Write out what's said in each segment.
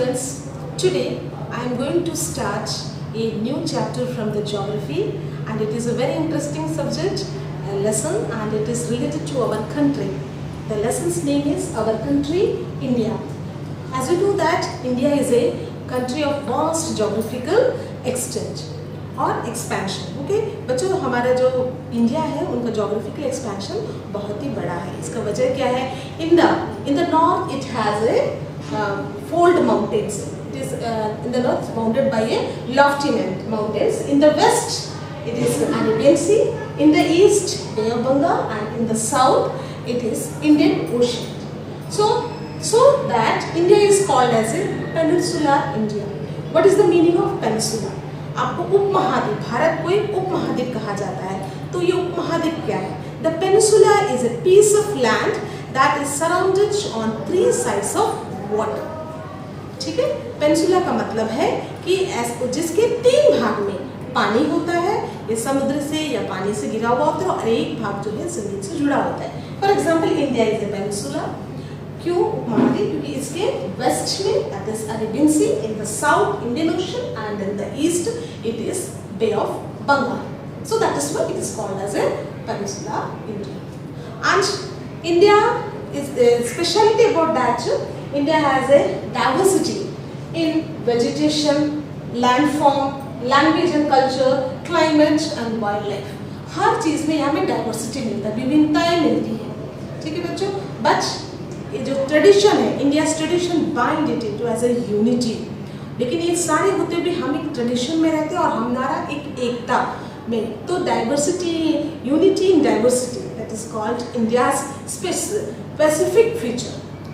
students, today I am going to start a new chapter from the geography, and it is a very interesting subject, a lesson, and it is related to our country. The lesson's name is Our Country, India. As you know that India is a country of vast geographical extent और expansion. Okay बच्चों, हमारा जो India है उनका geographical expansion बहुत ही बड़ा है. इसका वजह क्या है? In the north it has a fold mountains. It is in the north bounded by a lofty mountains. In the west it is Arabian Sea. In the east Bay of Bengal, and in the south it is Indian Ocean. So that India is called as a peninsular India. What is the meaning of peninsula? आपको उपमहाद्वीप, भारत को एक उपमहाद्वीप कहा जाता है. तो ये उपमहाद्वीप क्या है? The peninsula is a piece of land that is surrounded on three sides of water. ठीक है, पेनिसुला का मतलब है कि जिसके तीन भाग में पानी होता है, ये समुद्र से या पानी से घिरा हुआ होता है, और एक भाग जो है जमीन से जुड़ा होता है. For example India is a peninsula. क्यों उपमहाद्वीप? क्योंकि इसके वेस्ट में that is Arabian sea, in the south Indian ocean, and in the east it is bay of Bengal. So that is why it is called as a peninsula India. And India is the specialty about that India has a diversity in vegetation, landform, language and culture, climate and wildlife. हर चीज़ में यहाँ में diversity मिलता है, विभिन्नताएं मिलती है. ठीक है बच्चों, बट ये जो ट्रेडिशन है, India's tradition bind it into as a unity. लेकिन ये सारे होते भी हम एक ट्रेडिशन में रहते हैं और हमारा एक एकता में. तो diversity, unity in diversity, that is called India's specific feature.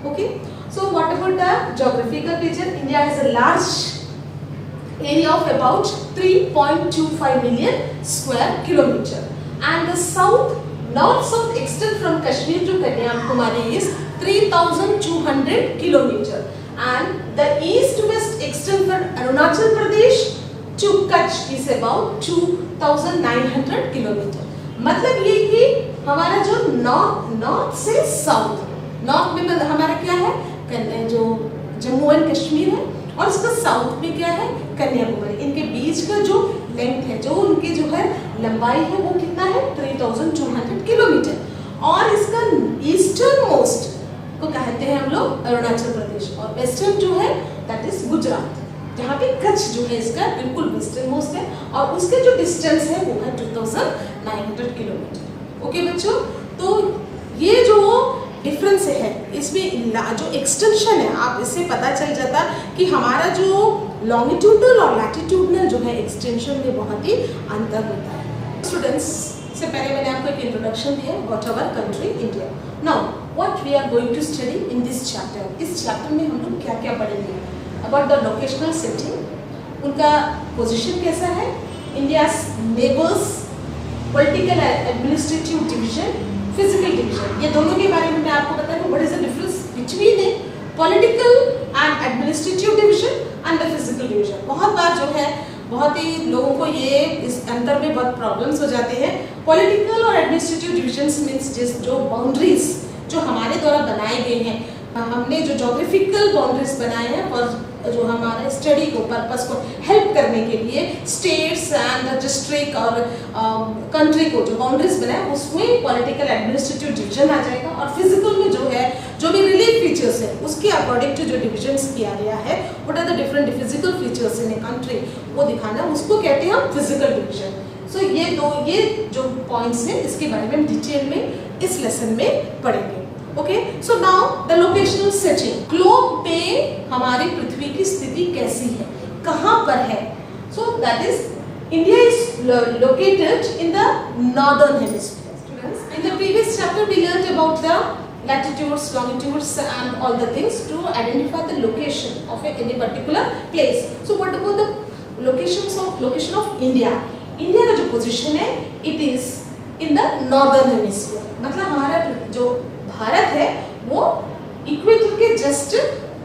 Okay, so what about the geographical feature? India has a large area of about 3.25 million square kilometer, and the north-south extent from Kashmir to Kanyakumari is 3,200 kilometer, and the east-west extent from Arunachal Pradesh to Kutch is about 2,900 kilometer. मतलब ये कि हमारा जो north से south, north में हमारा क्या है, जो जम्मू एंड कश्मीर है, और इसका साउथ में क्या है, कन्याकुमारी. इनके बीच का जो लेंथ है, जो उनकी जो है लंबाई है, वो कितना है, 3,200 किलोमीटर. और इसका ईस्टर्न मोस्ट को कहते हैं हम लोग अरुणाचल प्रदेश, और वेस्टर्न जो है दैट इज गुजरात, जहाँ पे कच्छ जो है इसका बिल्कुल वेस्टर्न मोस्ट है, और उसके जो डिस्टेंस है वो है 2,900 किलोमीटर. ओके बच्चों, तो ये जो डिफरेंस है इसमें जो एक्सटेंशन है, आप इससे पता चल जाता कि हमारा जो लॉन्गिट्यूडनल और लैटिट्यूडनल जो है एक्सटेंशन में बहुत ही अंतर होता है. स्टूडेंट्स, से पहले मैंने आपको एक इंट्रोडक्शन दिया, what our country India. Now what we are going to study in this chapter. इस चैप्टर में हम लोग क्या क्या पढ़ेंगे? अबाउट द लोकेशनल सेटिंग, उनका पोजिशन कैसा है, India's neighbours, political administrative division, physical division. ये दोनों के बारे में मैं आपको बताऊंगा. What is the difference between a political and administrative division and the physical division. बहुत बार जो है, बहुत ही लोगों को ये इस अंतर में बहुत प्रॉब्लम्स हो जाते हैं. पॉलिटिकल और एडमिनिस्ट्रेटिव डिविजन्स मीन्स जो बाउंड्रीज जो हमारे द्वारा बनाए गए हैं, हमने जो जोग्राफिकल बाउंड्रीज बनाए हैं और जो हमारे स्टडी को, पर्पस को हेल्प करने के लिए स्टेट्स एंड डिस्ट्रिक्ट और कंट्री को जो बाउंड्रीज बनाए, उसमें पॉलिटिकल एडमिनिस्ट्रेटिव डिवीजन आ जाएगा. और फिजिकल में जो है, जो भी रिलीफ फीचर्स है, उसके अकॉर्डिंग टू जो डिविजन्स किया गया है, what are the different physical features in a country, वो दिखाना, उसको कहते हैं हम फिजिकल डिवीजन. सो ये जो पॉइंट्स हैं, इसके बारे में हम डिटेल में इस लेसन में पढ़ेंगे. Okay, so now the locational setting. Globe पे हमारी पृथ्वी की स्थिति कैसी है, कहाँ पर है? So that is India is located in the northern hemisphere. Students, in the previous chapter we learned about the latitudes, longitudes and all the things to identify the location of any particular place. So what about the location of India? India का जो position है, it is in the northern hemisphere. मतलब हमारा जो भारत है वो equator के just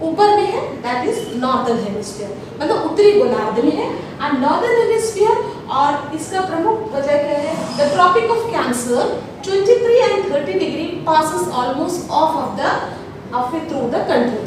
ऊपर में है, दैट इज नॉर्दर्न हेमिस्फीयर, मतलब उत्तरी गोलार्ध में है. एंड नॉर्दर्न हेमिस्फीयर, और इसका प्रमुख वजह क्या है, the tropic of cancer 23 and 30 degree passes almost off of the halfway through the country.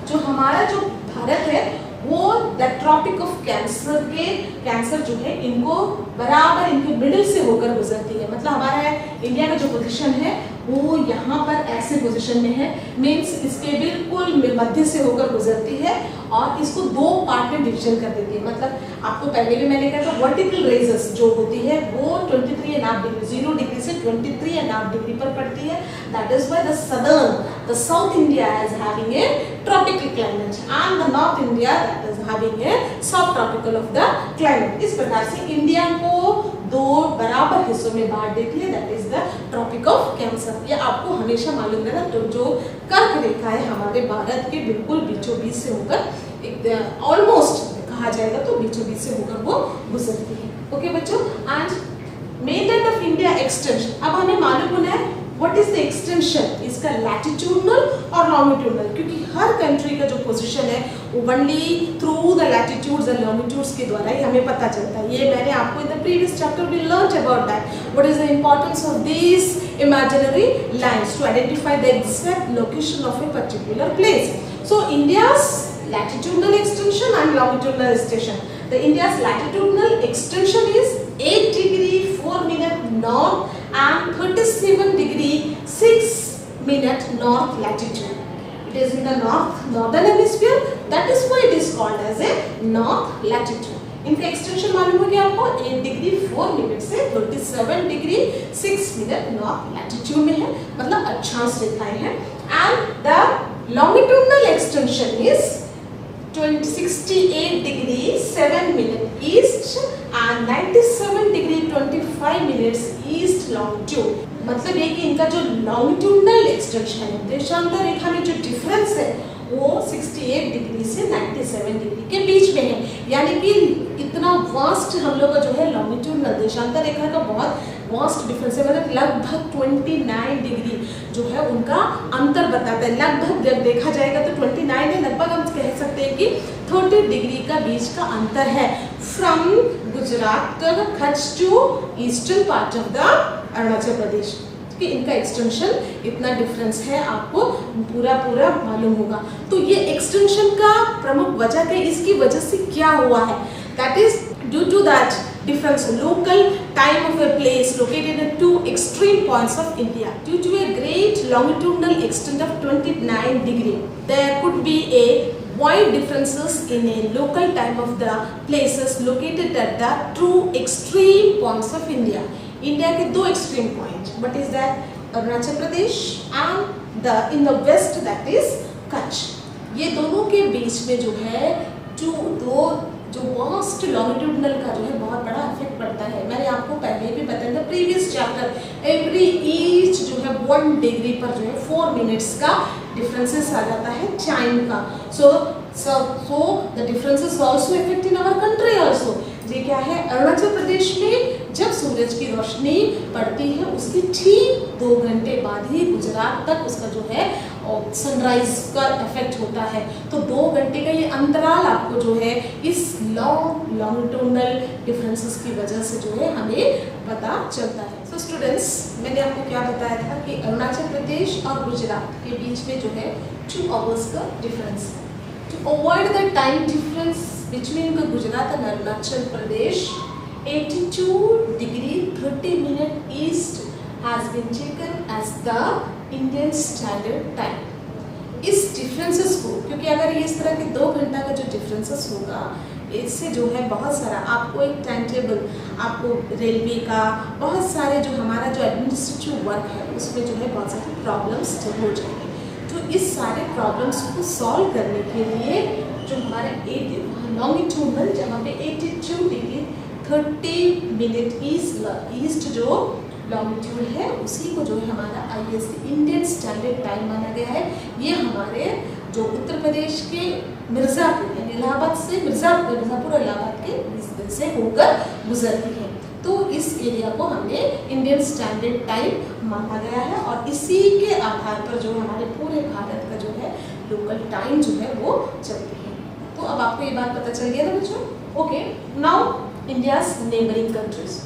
जो हमारा जो भारत है वो द ट्रॉपिक ऑफ कैंसर जो है इनको बराबर इनके मिडिल से होकर गुजरती है। मतलब हमारा इंडिया का जो पोजीशन है वो यहाँ पर ऐसे पोजीशन में है, मीन्स इसके बिल्कुल मध्य से होकर गुजरती है और इसको दो पार्ट में डिवीजन कर देती है। मतलब आपको पहले भी मैंने कहा था वर्टिकल रेजेस जो होती है वो 23.5 डिग्री 0 डिग्री से 23.5 डिग्री पर पड़ती है। That is why the south India is having a tropical climate and the north India that is having a सब ट्रॉपिकल ऑफ द क्लाइमेट। इस प्रकार से इंडिया को दो बराबर हिस्सों में बांट देती है, that is the tropic of cancer. ये आपको हमेशा मालूम है ना, तो जो कर्क रेखा है हमारे भारत के बिल्कुल बीचों बीच से होकर ऑलमोस्ट कहा जाएगा तो बीचों बीच से होकर वो गुजरती है। ओके बच्चों, and mainland of India extension, अब हमें मालूम होना है व्हाट इज द एक्सटेंशन, इसका लैटिट्यूडनल और लॉन्गिट्यूडनल, क्योंकि हर कंट्री का जो पोजीशन है वो only through the latitudes and longitudes के द्वारा ही हमें पता चलता है। ये मैंने आपको in the previous chapter we learned about that what is the importance of this imaginary lines to identify the exact location of a particular place. So India's latitudinal extension and longitudinal extension. The India's latitudinal extension is 8 degree 4 minute north and 37 degree 6 minute north latitude. It is in the northern hemisphere. That is why it is called as a north latitude. इनका extension मालूम हो गया आपको 8 degree 4 minute से 37 degree 6 minute north latitude में है, मतलब अक्षांश रेखाएं हैं। And the longitudinal extension is 68 degree 7 minute east and 97 degree 25 minutes east longitude. मतलब ये कि इनका जो लॉन्गिट्यूडनल एक्सटेंशन है, देशांतर रेखा में जो डिफरेंस है वो 68 डिग्री से 97 डिग्री के बीच में है। यानी कि इतना वास्ट हम लोग का जो है लॉन्गिट्यूडनल देशांतर रेखा का बहुत वास्ट डिफरेंस है, मतलब लगभग 29 डिग्री जो है उनका अंतर बताता है। लगभग जब देखा जाएगा तो 29 है, लगभग हम कह सकते हैं कि 30 डिग्री का बीच का अंतर है from Gujarat Kutch to eastern part of the Arunachal Pradesh. कि इनका एक्सटेंशन इतना डिफरेंस है, आपको पूरा मालूम होगा। तो ये एक्सटेंशन का प्रमुख वजह क्या, इसकी वजह से क्या हुआ है, that is due to that difference local time of a place located at two extreme points of India due to a great longitudinal extent of 29 degree. There could be a wide differences in a local time of the places located at the two extreme points of India. India के दो extreme point, what is that? Arunachal Pradesh and the in the west that is Kutch. ये दोनों के बीच में जो है जो वास्ट लॉन्गिट्यूडनल का जो है बहुत बड़ा इफेक्ट पड़ता है। मैंने आपको पहले भी बताया था प्रीवियस चैप्टर, एवरी ईच जो है 1 डिग्री पर जो है 4 मिनट्स का डिफरेंसेस आ जाता है टाइम का। So the differences also effect in our country also. ये क्या है, अरुणाचल प्रदेश में जब सूरज की रोशनी पड़ती है उसके ठीक 2 घंटे बाद ही गुजरात तक उसका जो है सनराइज का इफेक्ट होता है। तो 2 घंटे का ये अंतराल आपको जो है इस लॉन्गिट्यूडनल डिफरेंसेस की वजह से जो है हमें पता चलता है। सो स्टूडेंट्स, मैंने आपको क्या बताया था कि अरुणाचल प्रदेश और गुजरात के बीच में जो है 2 आवर्स का डिफरेंस है। To avoid the time difference between the Gujarat and Arunachal Pradesh 82 degree 30 minute east has been taken as the Indian Standard Time. इस डिफरेंसेस को, क्योंकि अगर ये इस तरह के 2 घंटा का जो डिफरेंसेस होगा इससे जो है बहुत सारा आपको एक टाइम टेबल, आपको रेलवे का बहुत सारे जो हमारा जो एडमिनिस्ट्रेटिव वर्क है उसमें जो है बहुत सारी प्रॉब्लम्स हो जाएंगे। तो इस सारे प्रॉब्लम्स को सॉल्व करने के लिए जो हमारे लॉन्गिट्यूडनल जहाँ पे 82 डिग्री 30 मिनट ईस्ट जो लॉन्गिट्यूड है उसी को जो है हमारा IST इंडियन स्टैंडर्ड टाइम माना गया है। ये हमारे जो उत्तर प्रदेश के मिर्ज़ापुर यानी इलाहाबाद से मिर्ज़ापुर इलाहाबाद के से होकर गुजरती है। तो इस एरिया को हमने इंडियन स्टैंडर्ड टाइम माना गया है और इसी के आधार पर जो हमारे पूरे भारत का जो है लोकल टाइम जो है वो चलती है। तो अब आपको ये बात पता चल गया ना बच्चों। Okay, now India's neighbouring countries.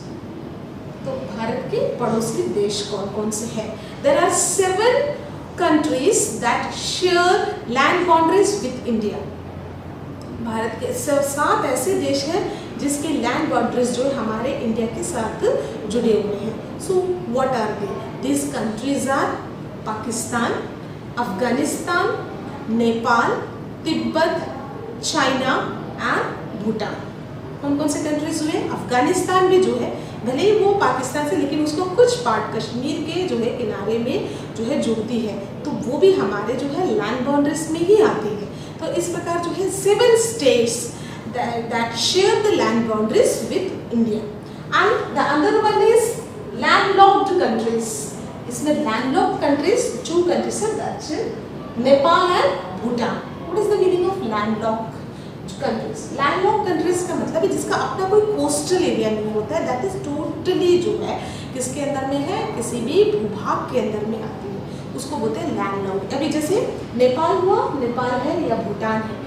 तो भारत के पड़ोसी देश कौन कौन से हैं? There are 7 countries that share land boundaries with India. Bharat के 7 ऐसे देश हैं जिसके लैंड बाउंड्रीज जो हमारे इंडिया के साथ जुड़े हुए हैं। So what are they? This countries are Pakistan, Afghanistan, Nepal, Tibet, China and Bhutan. कौन कौन से कंट्रीज हुए? अफगानिस्तान भी जो है भले ही वो पाकिस्तान से, लेकिन उसको कुछ पार्ट कश्मीर के जो है किनारे में जो है जुड़ती है, तो वो भी हमारे जो है लैंड बाउंड्रीज में ही आती है। तो इस प्रकार जो है 7 states that share the land boundaries with India. And the other one is landlocked countries. इसमें landlocked countries 2 countries are that Nepal and Bhutan. What is the meaning of landlocked countries? Landlocked countries का मतलब है जिसका अपना कोई coastal area नहीं होता है, दैट इज टोटली जो है किसके अंदर में है, किसी भी भूभाग के अंदर में आती है, उसको बोलते हैं लैंडलॉक्ड। अभी जैसे नेपाल हुआ, नेपाल है या भूटान है,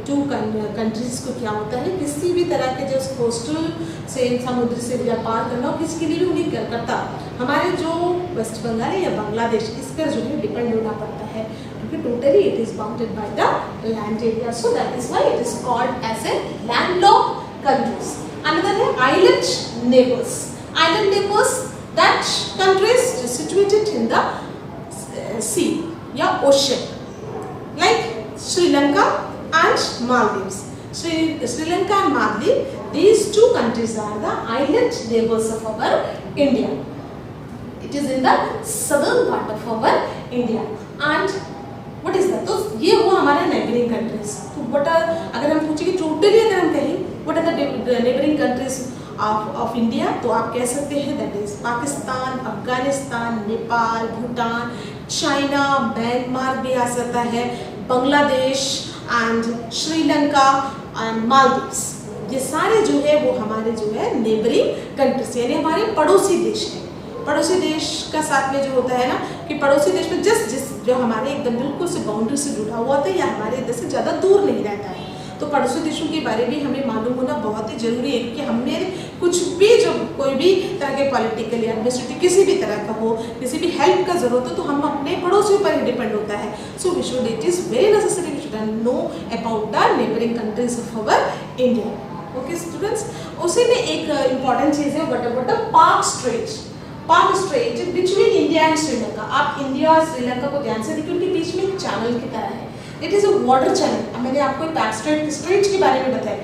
टू कंट्रीज को क्या होता है, किसी भी तरह के जो कोस्टल से समुद्र से व्यापार करना हो किसके लिए भी उन्हें करता। हमारे जो वेस्ट बंगाल है या बांग्लादेश, इस पर जो है डिपेंड होना पड़ता है, क्योंकि totally it is bounded by the land area, so that is why it is called as a landlocked countries. Another है island neighbours. Island neighbours that countries situated in the sea या ocean, like Sri Lanka and Maldives. Sri Lanka and Maldives, these 2 countries are the island neighbors of our India. It is in the southern part of our India. And what is that? तो ये वो हमारे neighboring countries. तो what are, अगर हम पूछेंगे totally अगर हम कहें what are the neighboring countries of India, तो आप कह सकते हैं that is Pakistan, Afghanistan, Nepal, Bhutan, China, Myanmar भी आ सकता है, बांग्लादेश एंड श्रीलंका एंड मालदीव्स। ये सारे जो है वो हमारे जो है नेबरिंग कंट्रीज यानी हमारे पड़ोसी देश हैं। पड़ोसी देश का साथ में जो होता है ना कि पड़ोसी देश में जिस जो हमारे एकदम बिल्कुल से बाउंड्री से जुड़ा हुआ था या हमारे इधर से ज़्यादा दूर नहीं रहता है, तो पड़ोसी देशों के बारे में हमें मालूम होना बहुत ही जरूरी है, क्योंकि हमें कुछ भी जो कोई भी तरह के पॉलिटिकल या एडमिनिस्ट्रेटिव किसी भी तरह का हो, किसी भी हेल्प का जरूरत हो, तो हम अपने पड़ोसियों पर ही डिपेंड होता है। So we should, it is very necessary we should know about the neighbouring countries of our India. Okay students, उसी में एक इम्पॉर्टेंट चीज़ है what about the Palk strait. Palk strait between India and Sri Lanka. आप India और श्रीलंका को ध्यान से देखिए, उनके बीच में एक चैनल की तरह है, it is a water channel. मैंने आपको पार्क स्ट्रेट के बारे में बताया,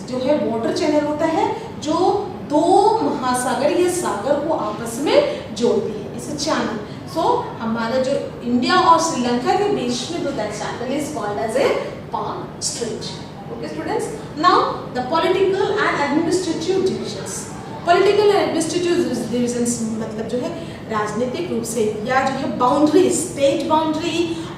जो है वाटर चैनल होता है जो 2 महासागर या सागर को आपस में जोड़ती है, इसे चैनल। सो हमारा जो इंडिया और श्रीलंका के बीच में जो that channel is called as a Palk strait. Okay students, now the political and administrative divisions. Political and administrative divisions मतलब जो है राजनीतिक रूप से या जो है बाउंड्री, स्टेट बाउंड्री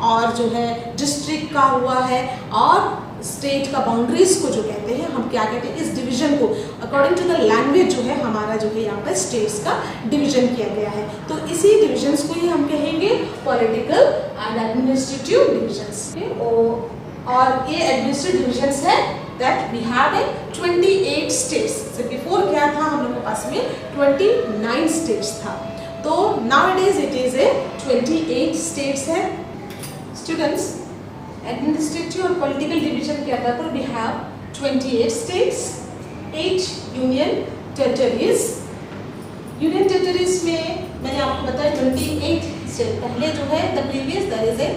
और जो है डिस्ट्रिक्ट का हुआ है और स्टेट का बाउंड्रीज को जो कहते हैं, हम क्या कहते हैं, इस डिवीजन को अकॉर्डिंग टू द लैंग्वेज जो है हमारा जो है यहाँ पर स्टेट्स का डिवीजन किया गया है, तो इसी डिविजन्स को ही हम कहेंगे पॉलिटिकल एंड एडमिनिस्ट्रेटिव डिविजन्स। और ये एडमिनिस्ट्रेटिव डिविजन्स है that we have a 28 states. से बिफोर क्या था हम लोग के पास में 29 स्टेट्स था, तो nowadays it is a 28 states है। स्टूडेंट्स, एडमिनिस्ट्रेटिव और पॉलिटिकल डिवीजन के आधार पर we have 28 states, 8 union territories. Union territories में मैंने आपको बताया 28 स्टेट, पहले जो है the previous that is a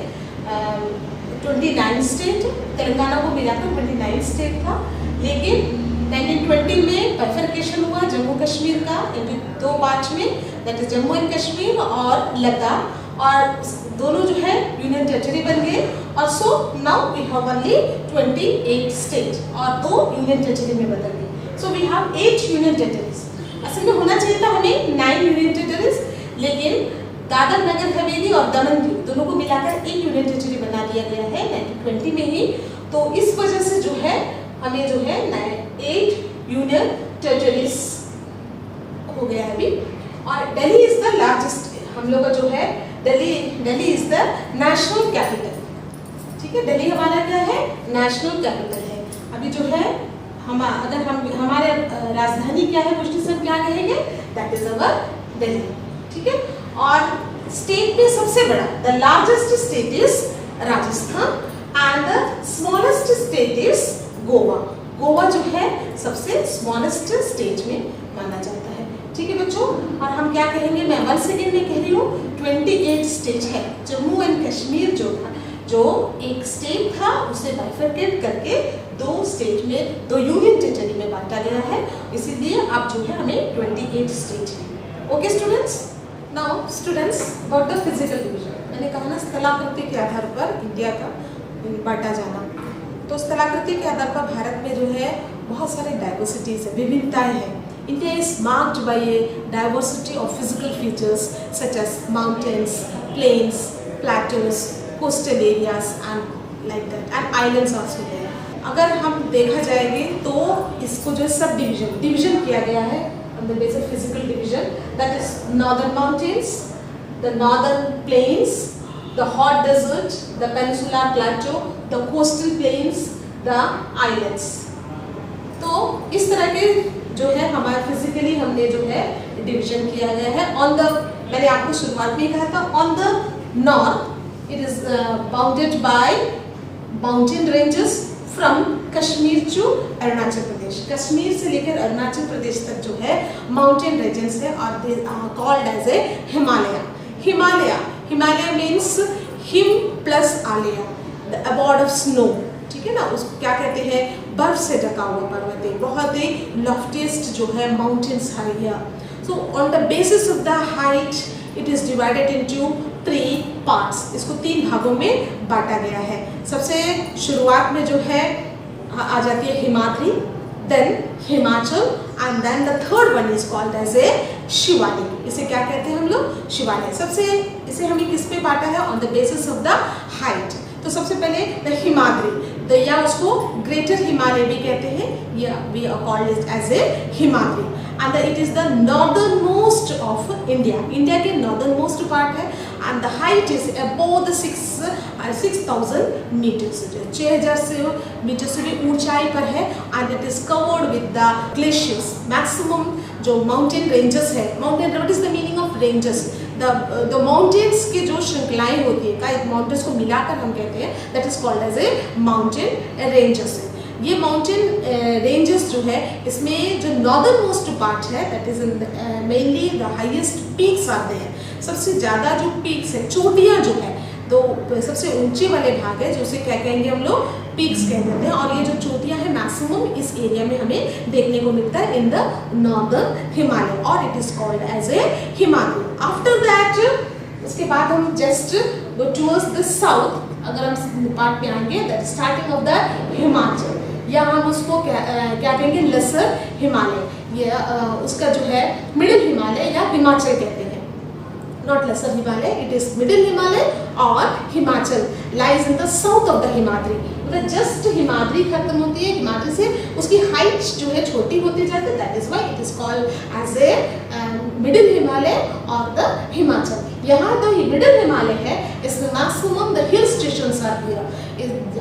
29 state, Telangana को मिलाकर 29 स्टेट था, लेकिन 1920 में बाइफरकेशन हुआ जम्मू कश्मीर का into 2 पार्ट में, that is Jammu and Kashmir और लद्दाख, और दोनों जो है यूनियन टेरिटरी बन गए। और so now we have only 28 state और 2 यूनियन टेरिटरी में बदल गए। So we have 8 union territories. असल में होना चाहिए था हमें 9 यूनियन टेरिटरीज, लेकिन दादर नगर हवेली और दमन दीव दोनों को मिलाकर एक यूनियन टेरिटरी बना दिया गया है 1920 में ही। तो इस वजह से जो है हमें जो है 8 यूनियन टेरिटरीज हो गया है अभी। और दिल्ली इज द लार्जेस्ट, हम लोग का जो है Delhi is the national capital. ठीक है, दिल्ली हमारा क्या है, नेशनल कैपिटल है। अभी जो है अगर हम हमारे राजधानी क्या है, मुश्किल से हम क्या कहेंगे, दैट इज अवर दिल्ली। ठीक है, और स्टेट में सबसे बड़ा the largest state is Rajasthan and the smallest state is Goa. Goa जो है सबसे स्मॉलेस्ट स्टेट में माना जाता है। ठीक है बच्चों, और हम क्या कहेंगे, मैं वन सेकेंड में कह रही हूँ, 28 स्टेट है। जम्मू एंड कश्मीर जो था, जो एक स्टेट था, उसे बाइफरकेट करके दो स्टेट में, दो यूनियन टेरिटरी में बांटा गया है। इसीलिए अब जो है हमें 28 स्टेट है। Okay students, now students about the physical division. मैंने कहा ना स्थलाकृति के आधार पर इंडिया का बांटा जाना। तो स्थलाकृति के आधार पर भारत में जो है बहुत सारे डाइवर्सिटीज है, विभिन्नताएं हैं। India is marked by a diversity of physical features such as mountains, plains, plateaus, coastal areas and like that, and islands also there. अगर हम देखा जाएंगे तो इसको जो सब डिवीजन किया गया है on the basis of physical division, that is northern mountains, the northern plains, the hot desert, the peninsular plateau, the coastal plains, the islands. तो इस तरह के जो है हमारे फिजिकली हमने जो है डिवीजन किया गया है। ऑन द, मैंने आपको शुरुआत में कहा था, on the north it is bounded by mountain ranges from Kashmir to Arunachal Pradesh. Kashmir से लेकर अरुणाचल प्रदेश तक जो है माउंटेन रेंजेस है और they are called as a Himalaya. Himalaya means हिम प्लस आलय, द अबॉर्ड ऑफ स्नो। ठीक है ना, उसको क्या कहते हैं, बर्फ से ढका हुआ पर्वत है, बहुत ही लॉफ्टेस्ट जो है माउंटेन्स है here. So on the basis of the height it is divided into 3 parts. इसको 3 भागों में बांटा गया है। सबसे शुरुआत में जो है आ जाती है Himadri, then Himachal, and then the third one is called as a Shivalik. इसे क्या कहते हैं हम लोग, शिवालिक। सबसे इसे हमने किस पे बांटा है, on the basis of the height. तो सबसे पहले द हिमाद्री, या उसको ग्रेटर हिमालय भी कहते हैं, या we are called it as a Himadri, and it is the northern most of India. India के नॉर्दर्न मोस्ट पार्ट है, and the height is above the 6,000 metres, 6,000 metre से भी ऊंचाई पर है, and it is covered with the glaciers. Maximum जो mountain ranges है, mountain, what is the meaning of ranges, the mountains की जो श्रृंखलाएं होती है, माउंटेन्स को मिलाकर हम कहते हैं, that is called as a mountain ranges. ये माउंटेन रेंजेस जो है, इसमें जो नॉर्दर्न मोस्ट पार्ट है, that is mainly the highest peaks आते हैं। सबसे ज़्यादा जो पीक्स है, चोटियाँ जो है, तो सबसे ऊंचे वाले भाग है, जो उसे क्या कहेंगे हम लोग, पीक्स कह देते हैं। और ये जो चोटियाँ हैं मैक्सिमम इस एरिया में हमें देखने को मिलता है इन द नॉर्दर्न हिमालय, और it is called as a Himalaya. After that, उसके बाद हम just go towards the south. अगर हम पार्ट में आएंगे, that starting of the Himachal, या हम उसको क्या कहेंगे, लेसर हिमालय, या उसका जो है मिडिल हिमालय या हिमाचल कहते हैं। Not lesser Himalaya, it is middle Himalaya, और Himachal lies in the south of the Himadri. मतलब जस्ट हिमाद्री खत्म होती है, हिमाद्री से उसकी हाइट जो है छोटी होती जाती है, that is why it is called as a middle Himalaya और द हिमाचल। यहाँ तो मिडिल हिमालय है, इसमें maximum the hill stations are here.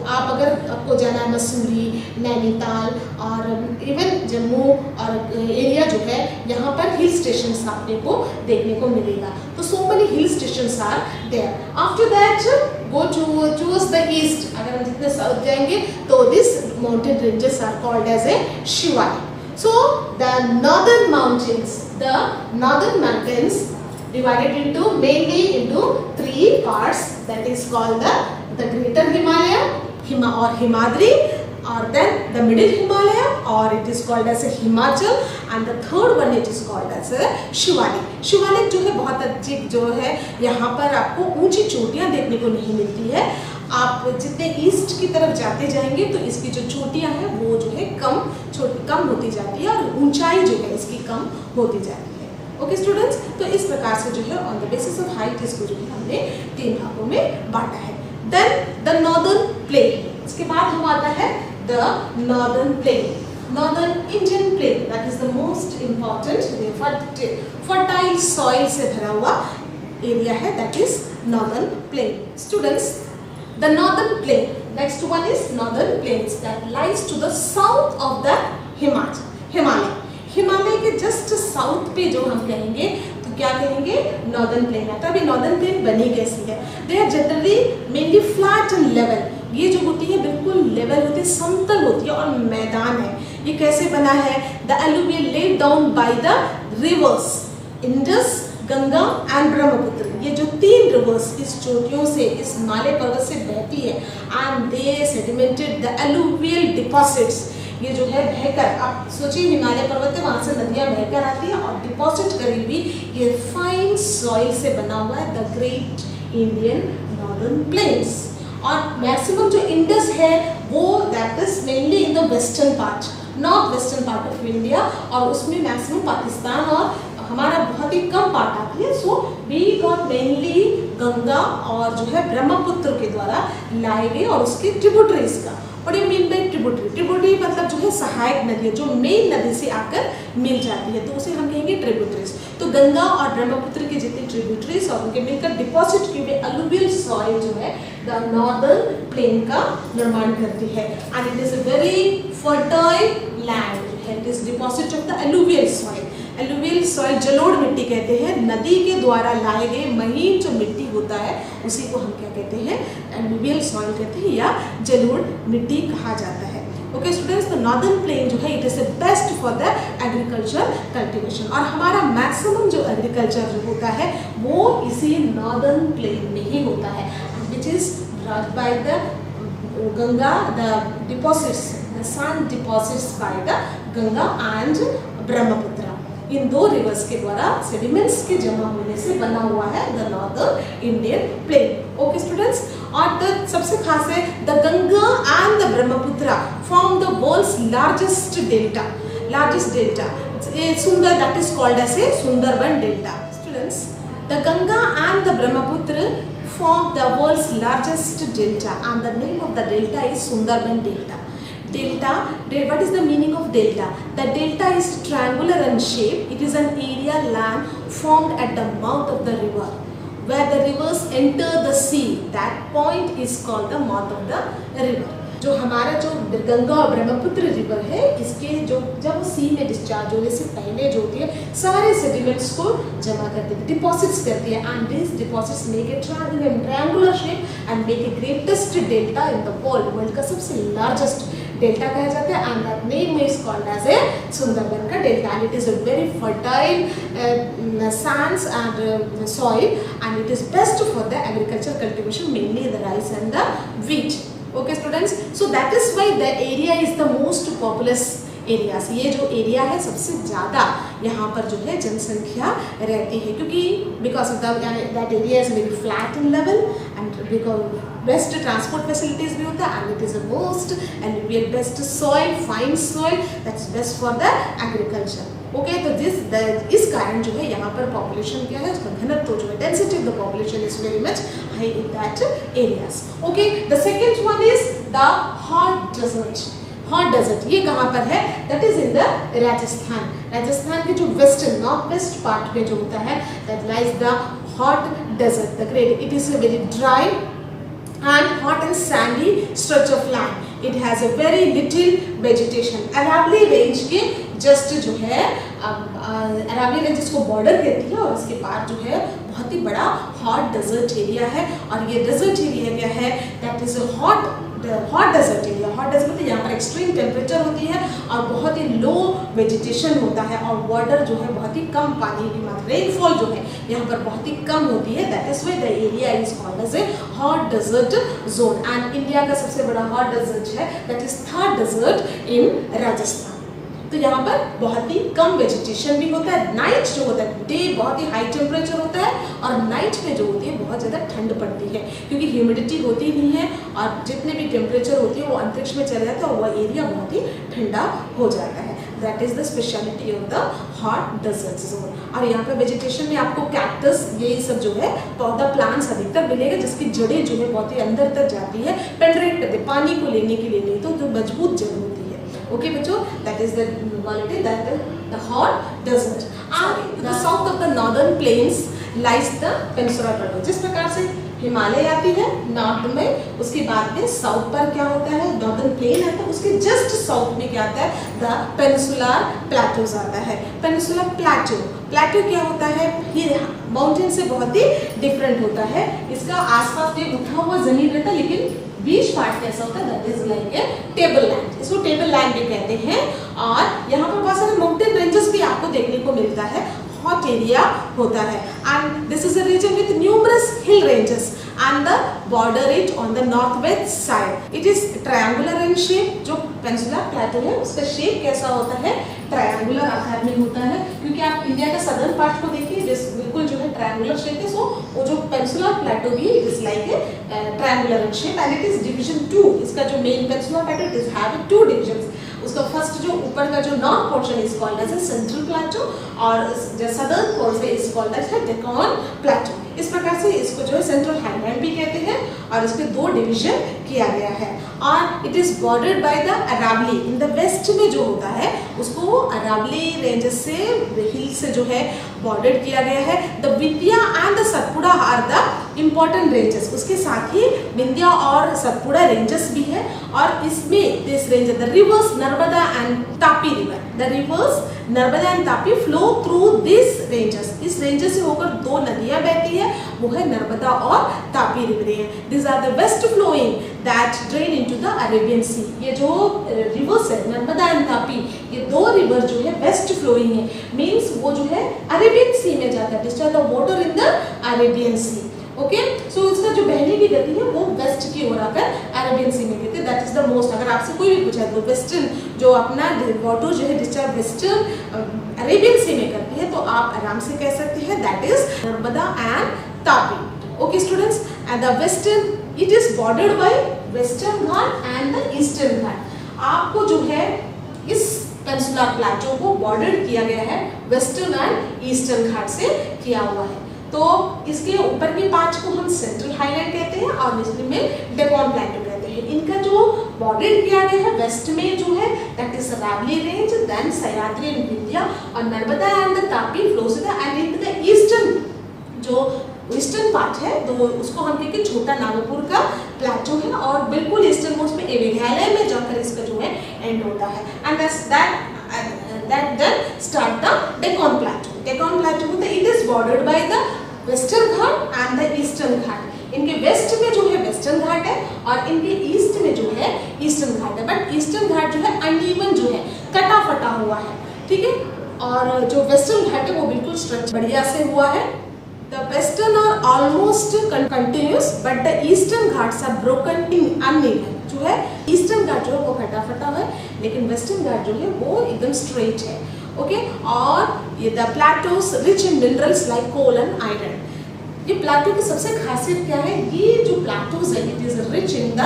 आप अगर आपको जाना है मसूरी, नैनीताल और इवन जम्मू और एरिया जो है, यहाँ पर हिल स्टेशंस आपने को देखने को मिलेगा। तो so many hill stations are there. After that go towards the east. अगर हम जितने साउथ जाएंगे तो this mountain ranges are called as a Shivalik. So the northern mountains divided into mainly into 3 parts, that is called the greater Himalaya or Himadri, or then the middle Himalaya, or it is called as a Himachal, and the third one it is called as a Shivalik. Shivalik जो है बहुत अच्छी जो है, यहाँ पर आपको ऊंची चोटियाँ देखने को नहीं मिलती है। आप जितने ईस्ट की तरफ जाते जाएंगे तो इसकी जो चोटियाँ हैं वो जो है कम होती जाती है, और ऊंचाई जो है इसकी कम होती जाती है। ओके स्टूडेंट्स, तो इस प्रकार से जो है on the basis of height इसको जो है हमने 3 भागों में बांटा है। देन द नॉर्दर्न प्लेन, इसके बाद हम आता है the northern plain, northern Indian plane, that is the most important fertile soil से भरा हुआ एरिया है, that is northern plain. Students, the northern plain, next one is northern plains that lies to the south of the Himalaya के just south पे जो हम कहेंगे तो क्या कहेंगे, नॉर्दर्न प्लेन है। तो अभी नॉर्दर्न प्लेन बनी कैसी है, they are generally mainly flat and level, ये जो होती है बिल्कुल लेवल होती है, समतल होती है और मैदान है। ये कैसे बना है? The alluvial laid down by the reverse Indus, Ganga and Brahmaputra. ये जो 3 रिवर्स इस चोटियों से, इस हिमालय पर्वत से बहती है and they sedimented the alluvial deposits. ये जो है बहकर, आप सोचिए हिमालय पर्वत है, वहाँ से नदियाँ बहकर आती है और डिपॉजिट करी हुई ये फाइन सॉइल से बना हुआ है the great Indian northern plains. और मैक्सिमम जो इंडस है वो that is mainly in the western part, north western part of India, और उसमें मैक्सिमम पाकिस्तान और हमारा बहुत ही कम पार्ट आती है। So we got mainly Ganga और जो है ब्रह्मपुत्र के द्वारा लाए गए और उसके ट्रिब्यूटरीज का। और ये मीन बाय ट्रिब्यूटरी, ट्रिब्यूटरी मतलब जो है सहायक नदी है, जो मेन नदी से आकर मिल जाती है, तो उसे हम कहेंगे ट्रिब्यूटरीज। तो गंगा और ब्रह्मपुत्र के जितने ट्रिब्यूटरीज और उनके मिलकर डिपॉजिट किए हुए अलुवियल सॉइल जो है द नॉर्दर्न प्लेन का निर्माण करती है and it is a very fertile land. It is deposit of the alluvial soil. Alluvial soil जलोढ़ मिट्टी कहते हैं, नदी के द्वारा लाए गए महीन जो मिट्टी होता है उसी को हम क्या कहते हैं? एलुवियल सॉइल कहते हैं या जलोढ़ मिट्टी कहा जाता है। Okay students, the northern plain जो है it is the best for the agriculture cultivation. और हमारा मैक्सिमम जो एग्रीकल्चर जो होता है वो इसी नॉर्दर्न प्लेन में ही होता है, which is brought by the Ganga, the deposits, the sand deposits by the Ganga and Brahmaputra. In 2 reverse के द्वारा सेडिमेंट्स के जमा होने से बना हुआ है the northern Indian plain. Okay students, और सबसे खास है the Ganga and the Brahmaputra form the world's largest delta. Largest delta Sundar, that is called as a Sundarban delta. Students, the Ganga and the Brahmaputra form the world's largest delta and the name of the delta is Sundarban Delta. Delta, what is the meaning of delta? The delta is triangular in shape. It is an area land formed at the mouth of the river where the rivers enter the sea. That point is called the mouth of the river. जो हमारा जो गंगा और Brahmaputra river है, इसके जो जब वो सी में डिस्चार्ज होने से पहले जो होती है सारे सेडिमेंट्स को जमा करती है, डिपॉजिट्स करती है and this deposits make a triangular shape and make a greatest delta in the world. World का सबसे लार्जेस्ट डेल्टा कहा जाता है and that name is called as a Sundarban का delta and it is a very fertile sands and soil and it is best for the agricultural cultivation, mainly the rice and the wheat. Okay students, so that is why the area is the most populous areas. ये जो area है सबसे ज़्यादा यहाँ पर जो है जनसंख्या रहती है, क्योंकि because of that area is very flat in level and because best transport facilities भी होता है and it is a most and we are best soil, fine soil that's best for the agriculture. Okay, तो इस कारण जो है यहाँ पर पॉपुलेशन क्या है, उसका घनत्व जो है density of the population is very much high in that areas. Okay, the second one is the hot desert. Hot desert ये कहाँ पर है? That is in the Rajasthan. Rajasthan के जो वेस्टर्न नॉर्थ वेस्ट पार्ट में जो होता है that lies the hot desert. The great it is a very dry and hot and sandy stretch of land. It has a very little vegetation. Aravalli range के just जो है Aravalli range इसको border कहती है और इसके बाद जो है बहुत ही बड़ा हॉट डेजर्ट एरिया है और ये डेजर्ट एरिया क्या है? That is a hot desert area. Hot desert मतलब यहाँ पर एक्सट्रीम टेम्परेचर होती है और बहुत ही लो वेजिटेशन होता है और वाटर जो है बहुत ही कम पानी की मात्रा, रेनफॉल जो है यहाँ पर बहुत ही कम होती है। That is why the area is called as a hot desert zone and India का सबसे बड़ा हॉट डेजर्ट है that is Thar desert in Rajasthan. तो यहाँ पर बहुत ही कम वेजिटेशन भी होता है। नाइट जो होता है, डे बहुत ही हाई टेम्परेचर होता है और नाइट में जो होती है बहुत ज़्यादा ठंड पड़ती है क्योंकि ह्यूमिडिटी होती नहीं है और जितने भी टेम्परेचर होती है वो अंतरिक्ष में चले जाता है और वह एरिया बहुत ही ठंडा हो जाता है। That is the speciality of the hot desert zone. और यहाँ पर वेजिटेशन में आपको कैक्टस ये सब जो है पौधा प्लांट्स अधिकतर मिलेगा जिसकी जड़ें जो है बहुत ही अंदर तक जाती है, पेनिट्रेट करते पानी को लेने के लिए, नहीं तो मजबूत जड़ होती है। Okay बच्चों, that is the quality that the hot desert. And the south of the northern plains lies the Peninsula Plateau. जिस प्रकार से हिमालय आती है नॉर्थ में, उसके बाद में साउथ पर क्या होता है? नॉर्दर्न प्लेन आता है, उसके जस्ट साउथ में क्या आता है? द पेनिनसुलर प्लेटोज आता है। पेनिनसुलर प्लेटो, प्लेटो क्या होता है? ये माउंटेन से बहुत ही डिफरेंट होता है। इसका आसपास में उठा हुआ जमीन रहता है लेकिन बीच पार्ट कैसा होता है, that is like A table land, इसको टेबल लैंड भी कहते हैं। और यहाँ पर बहुत सारे माउंटेन रेंजेस भी आपको देखने को मिलता है, हॉट एरिया होता है। And this is a region with numerous hill ranges and the border it on the northwest side. It is triangular in shape. जो पेनिनसुला प्लेटो है उसका शेप कैसा होता है, ट्रायंगुलर आकार में होता है, क्योंकि आप इंडिया का सदर्न पार्ट को देखिए बिल्कुल जो है ट्रायंगुलर शेप है। सो वो जो पेनिनसुला प्लेटो भी it is like a triangular in shape and it is division 2। इसका जो main peninsula plateau it is have 2 divisions. उसका फर्स्ट जो ऊपर का जो north portion is called as a central plateau और जो southern portion is called as a Deccan plateau. इस प्रकार से इसको जो है सेंट्रल हाईलैंड भी कहते हैं और इसके 2 डिवीजन किया गया है। और it is bordered by the Aravalli. In the west में जो होता है उसको अरावली रेंजेस से हिल से जो है बॉर्डर्ड किया गया है। The Vindhya and the Satpura are the important ranges. उसके साथ ही विंध्या और सतपुड़ा रेंजेस भी है और इसमें this range the reverse Narmada and Tapi river, the reverse Narmada and Tapi flow through this ranges. इस रेंजेस से होकर 2 नदियां बहती है, वो है नर्मदा और तापी रिवर है। This are the west flowing that drain into the Arabian sea. ये जो रिवर्स है नर्मदा एंड तापी, ये 2 रिवर जो है वेस्ट फ्लोइंग है, मींस वो जो है अरेबियन सी में जाता है, discharge the water in the Arabian sea. Okay, so इसका जो बहने की गति है वो वेस्ट की ओर आकर अरेबियन सी में गिरती है। दैट इज द मोस्ट, अगर आपसे कोई भी पूछा तो वेस्टर्न जो अपना वाटर जो है डिस्चार्ज वेस्टर्न अरेबियन सी में करती है तो आप आराम से कह सकते हैं that is Narmada and Tapi. Okay students, and the western it is bordered by western Ghat and the eastern ghat. आपको जो है इस पेनिनसुला प्लेटो को बॉर्डर किया गया है वेस्टर्न एंड ईस्टर्न घाट से किया हुआ है। तो इसके ऊपर के पार्ट को हम सेंट्रल हाईलैंड कहते हैं और निचले में डेक्कन प्लेटो कहते हैं। इनका जो बॉर्डर किया गया है वेस्ट में जो है that is Aravalli range, then Sahyadri and Vindhya और Narmada and the Tapi flows and in the eastern जो ईस्टर्न पार्ट है तो उसको हम कहते हैं छोटा नागपुर का प्लेटो है और बिल्कुल ईस्टर्न मोस्ट में मेघालय में जाकर इसका जो है एंड होता है। And that then start the Deccan Plateau. Deccan Plateau it is bordered by the Western Ghat and the Eastern Ghat. इनके वेस्ट में जो है वेस्टर्न घाट है और इनके ईस्ट में जो है ईस्टर्न घाट है, बट ईस्टर्न घाट जो है अनइवन जो है कटा फटा हुआ है, ठीक है। और जो वेस्टर्न घाट है वो बिल्कुल स्ट्रक्चर बढ़िया से हुआ है। The western are almost continuous, but the eastern ghats are broken in uneven. जो है ईस्टर्न घाट जो है वो कटा फटा है लेकिन वेस्टर्न घाट जो है वो एकदम स्ट्रेट है। ओके, और ये the plateaus rich in minerals like coal and iron. ये प्लेटो की सबसे खासियत क्या है, ये जो प्लेटोस है it is rich in the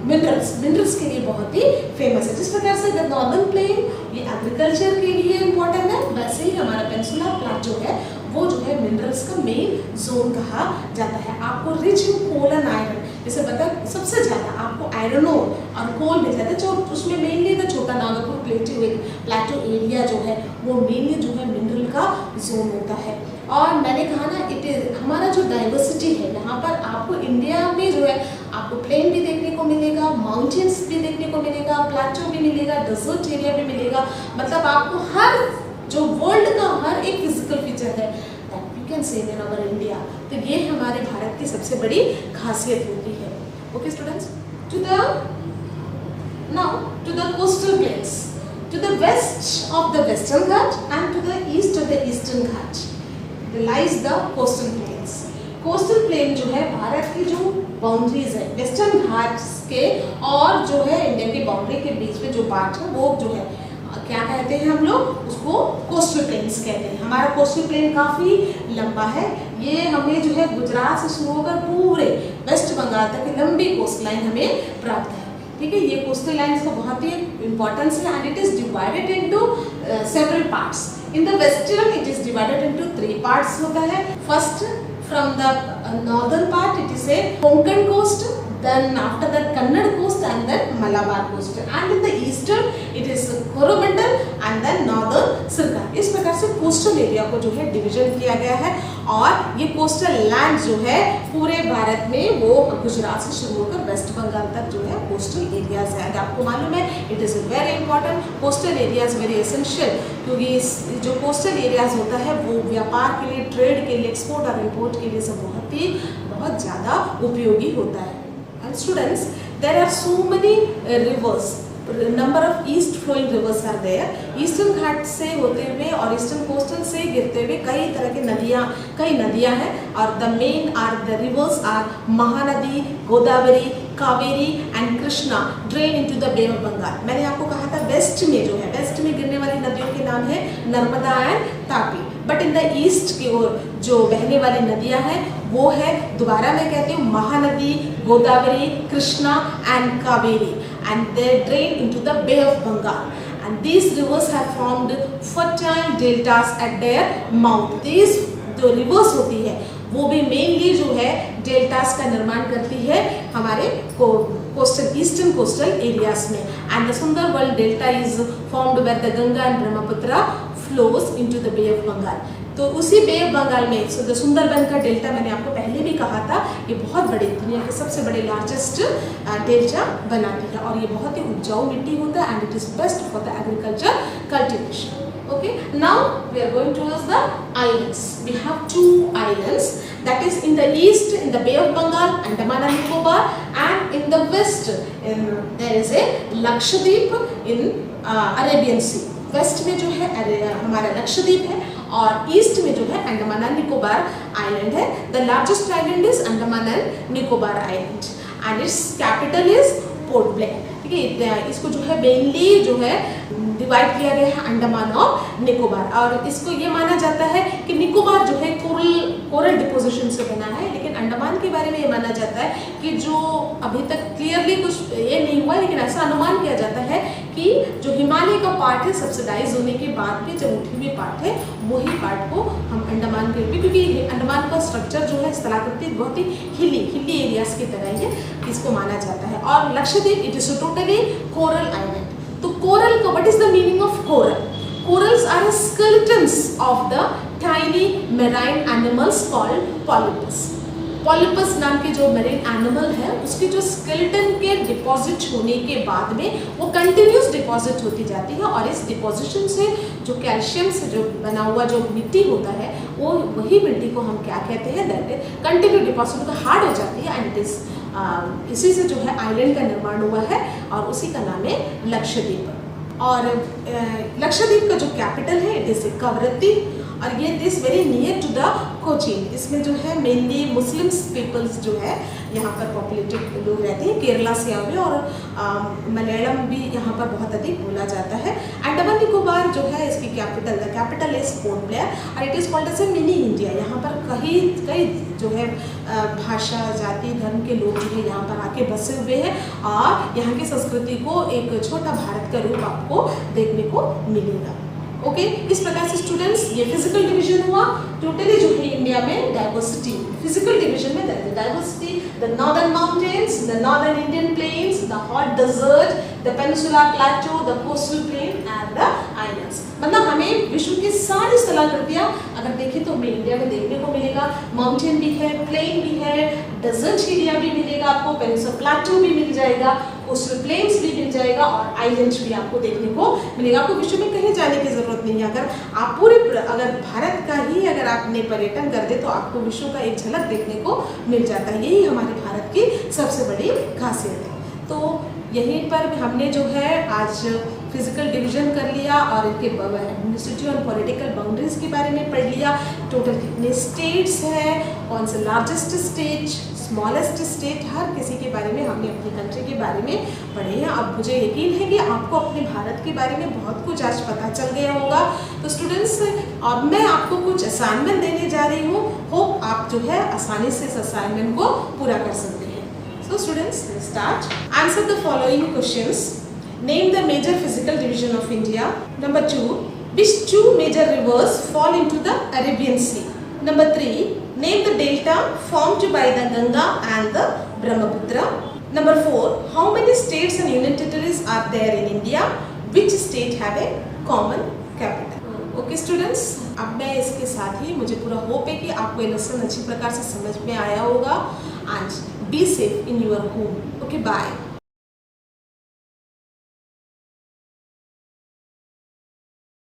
minerals के लिए बहुत ही फेमस है। जिस प्रकार से द नॉर्दर्न प्लेन ये एग्रीकल्चर के लिए इम्पोर्टेंट है, वैसे ही हमारा पेनिनसुला प्लेटो है वो जो है मिनरल्स का मेन जोन कहा जाता है। आपको rich in coal and iron, जैसे बता सबसे ज्यादा आपको आयरन और कोल मिल जाता है, जो उसमें मेनली द छोटा नागपुर प्लेटो एरिया जो है वो मेनली जो है मिनरल का जोन होता है। और मैंने कहा ना इट इज हमारा जो डाइवर्सिटी है यहाँ पर आपको इंडिया में जो है आपको प्लेन भी देखने को मिलेगा, माउंटेन्स भी देखने को मिलेगा, प्लेटो भी मिलेगा, डेजर्ट एरिया भी मिलेगा, मतलब आपको हर जो वर्ल्ड का हर एक फिजिकल फीचर है that we can say in our India. तो ये हमारे भारत की सबसे बड़ी खासियत होती है। Okay students, to the coastal plains, to the west of the western Ghat and to the east of the eastern Ghat lies the coastal plains. Coastal plain जो है भारत की जो बाउंड्रीज है वेस्टर्न घाट के और जो है इंडिया की बाउंड्री के बीच में जो पार्ट है वो जो है क्या कहते हैं हम लोग उसको कोस्टल प्लेन्स कहते हैं। हमारा कोस्टल प्लेन काफ़ी लंबा है, ये हमें जो है गुजरात से शुरू होकर पूरे वेस्ट बंगाल तक की लंबी कोस्ट लाइन हमें प्राप्त है, ठीक है। ये कोस्टल लाइन का बहुत ही इंपॉर्टेंस है and it is divided into several parts. In the western it is divided into 3 parts होता है। First from the northern part it is a Konkan coast, then after that Kannada coast and then Malabar coast, and in the eastern it is Coromandel and then northern Sircar। इस प्रकार से coastal area को जो है division किया गया है और ये कोस्टल लैंड जो है पूरे भारत में वो गुजरात से शुरू होकर वेस्ट बंगाल तक जो है कोस्टल एरियाज है। आपको मालूम है it is very important, coastal areas very essential, क्योंकि जो कोस्टल एरियाज होता है वो व्यापार के लिए, ट्रेड के लिए, एक्सपोर्ट और इम्पोर्ट के लिए सब बहुत ज़्यादा उपयोगी होता है। And students, there are so many rivers. Number of east flowing rivers are there. Eastern ghat से होते हुए और ईस्टर्न कोस्टल से गिरते हुए कई तरह की कई नदियां हैं. और the main are the rivers are Mahanadi, Godavari, Kaveri and Krishna drain into the Bay of Bengal. मैंने आपको कहा था वेस्ट में जो है, वेस्ट में गिरने वाली नदियों के नाम है Narmada and Tapi. But in the east की ओर जो बहने वाली नदियां हैं वो है, दोबारा मैं कहती हूँ, Mahanadi, Godavari, Krishna and Kaveri. And they drain into the Bay of Bengal, and these rivers have formed fertile deltas at their mouth. These जो rivers होती है वो भी mainly जो है deltas का निर्माण करती है हमारे coastal eastern coastal areas में. And the Sundarban delta is formed where the Ganga and Brahmaputra flows into the Bay of Bengal. तो उसी बे ऑफ बंगाल में सुंदरबन का डेल्टा मैंने आपको पहले भी कहा था, ये बहुत बड़े, दुनिया के सबसे बड़े लार्जेस्ट डेल्टा बनाती है और ये बहुत ही उपजाऊ मिट्टी होता है. And it is best for the agriculture cultivation. Okay, now we are going towards the islands. We have two islands, that is in the east in the Bay of Bengal, Andaman and Nicobar, and in the west there is a Lakshadweep in Arabian Sea. West में जो है हमारा लक्षद्वीप है और east में जो है Andaman and Nicobar island है. The largest island is Andaman and Nicobar island and it's capital is Port Blair. ठीक है, इसको जो है मेनली जो है डिवाइड किया गया है अंडमान और निकोबार. और इसको ये माना जाता है कि निकोबार जो है कोरल डिपोजिशन से बना है, लेकिन अंडमान के बारे में ये माना जाता है कि जो अभी तक क्लियरली कुछ ये नहीं हुआ है, लेकिन ऐसा अनुमान किया जाता है कि जो हिमालय का पार्ट है सब्सिडाइज होने के बाद भी जब उठी हुई पार्ट है वही पार्ट को हम अंडमान के भी, क्योंकि अंडमान का स्ट्रक्चर जो है स्थलाकृति बहुत ही हिली एरियाज की तरह है, इसको माना जाता है. और Lakshadweep it is totally coral island. तो कोरल का what is the meaning of coral? Corals are skeletons of the tiny marine animals called polypus. Polypous नाम के जो मरीन एनिमल है उसके जो स्केलेटन के डिपॉजिट होने के बाद में वो कंटिन्यूस डिपॉजिट होती जाती है और इस डिपॉजिशन से जो कैल्शियम से जो बना हुआ जो मिट्टी होता है वो वही मिट्टी को हम क्या कहते हैं, दैट कंटिन्यू डिपॉजिट का हार्ड हो जाती है. एंड इट इज इसी से जो है आइलैंड का निर्माण हुआ है और उसी का नाम है लक्षद्वीप. और लक्षद्वीप का जो कैपिटल है इट इज कवरत्ती और ये this very near to the Cochin. इसमें जो है मेनली मुस्लिम्स पीपल्स जो है यहाँ पर पॉपुलेटेड लोग रहते हैं, केरला से आए हुए, और मलयालम भी यहाँ पर बहुत अधिक बोला जाता है. अंडमान निकोबार जो है इसकी कैपिटल इज पोर्ट ब्लेयर और it is called as a mini India. यहाँ पर कई जो है भाषा, जाति, धर्म के लोग जो है यहाँ पर आके बसे हुए हैं और यहाँ की संस्कृति को एक छोटा भारत का रूप आपको देखने को मिलेगा. ओके, इस प्रकार से स्टूडेंट्स ये फिजिकल डिवीजन हुआ. टोटली जो है इंडिया में डाइवर्सिटी, फिजिकल डिवीजन में diversity, the northern mountains, the northern Indian plains, the hot desert, the peninsular plateau, the coastal plain and the islands. मतलब हमें विश्व की सारी स्थलाकृतियाँ अगर देखें तो हमें इंडिया में देखने को मिलेगा. माउंटेन भी है, प्लेन भी है, डेजर्ट एरिया भी मिलेगा आपको, पेनिनसुलर प्लेटो भी मिल जाएगा, कोस्टल प्लेन्स भी मिल जाएगा और आइलैंड्स भी आपको देखने को मिलेगा. आपको विश्व में कहीं जाने की जरूरत नहीं है. अगर आप अगर भारत का ही अगर आपने पर्यटन कर दे तो आपको विश्व का एक झलक देखने को मिल जाता है. यही हमारे भारत की सबसे बड़ी खासियत है. तो यहीं पर हमने जो है आज फिजिकल डिवीजन कर लिया और इनके एडमिनिस्ट्रेटिव और पॉलिटिकल बाउंड्रीज के बारे में पढ़ लिया. टोटल कितने स्टेट्स हैं, कौन से लार्जेस्ट स्टेट, स्मॉलेस्ट स्टेट, हर किसी के बारे में हमने अपनी कंट्री के बारे में पढ़े हैं. अब मुझे यकीन है कि आपको अपने भारत के बारे में बहुत कुछ आज पता चल गया होगा. तो स्टूडेंट्स अब मैं आपको कुछ असाइनमेंट देने जा रही हूँ. होप आप जो है आसानी से इस असाइनमेंट को पूरा कर सकते हैं. So students, let's start. Answer the following questions. Name the major physical division of India. Number 2. Which two major rivers fall into the Arabian Sea? Number 3. Name the delta formed by the Ganga and the Brahmaputra. Number 4. How many states and union territories are there in India? Which state have a common capital? Okay students, अब मैं इसके साथ ही मुझे पूरा hope है कि आपको ये लेसन अच्छी प्रकार से समझ में आया होगा. And be safe in your home. Okay, bye.